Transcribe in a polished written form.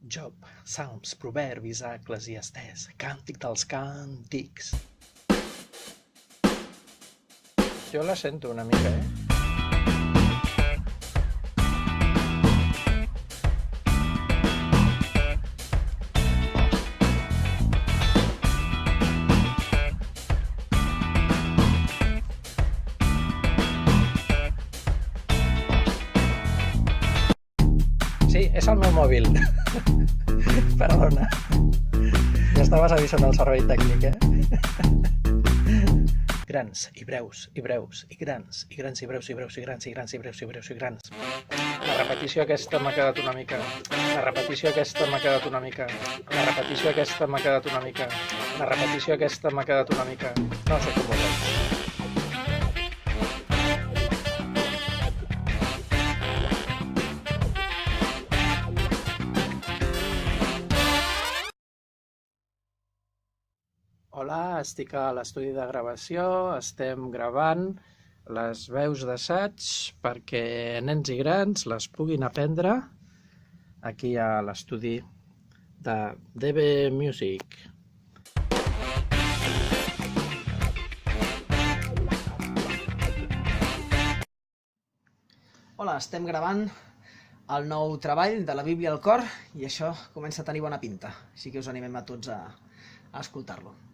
Job, Salms, Proverbis, Eclesiastés, Càntic dels Càntics. Jo la sento una mica, Sí, és el meu mòbil. Perdona. Ja estaves avisant el servei tècnic, Grans, i breus, i breus, i grans, i grans, i breus, i breus, i grans, i grans, i breus, i breus, i grans. La repetició aquesta m'ha quedat una mica. La repetició aquesta m'ha quedat una mica. La repetició aquesta m'ha quedat una mica. La repetició aquesta m'ha quedat una mica. No sé com ho veig. Hola, estic a l'estudi de gravació, estem gravant les veus d'assaig perquè nens i grans les puguin aprendre aquí a l'estudi de DB Music. Hola, estem gravant el nou treball de la Bíblia al cor i això comença a tenir bona pinta, així que us animem a tots a escoltar-lo.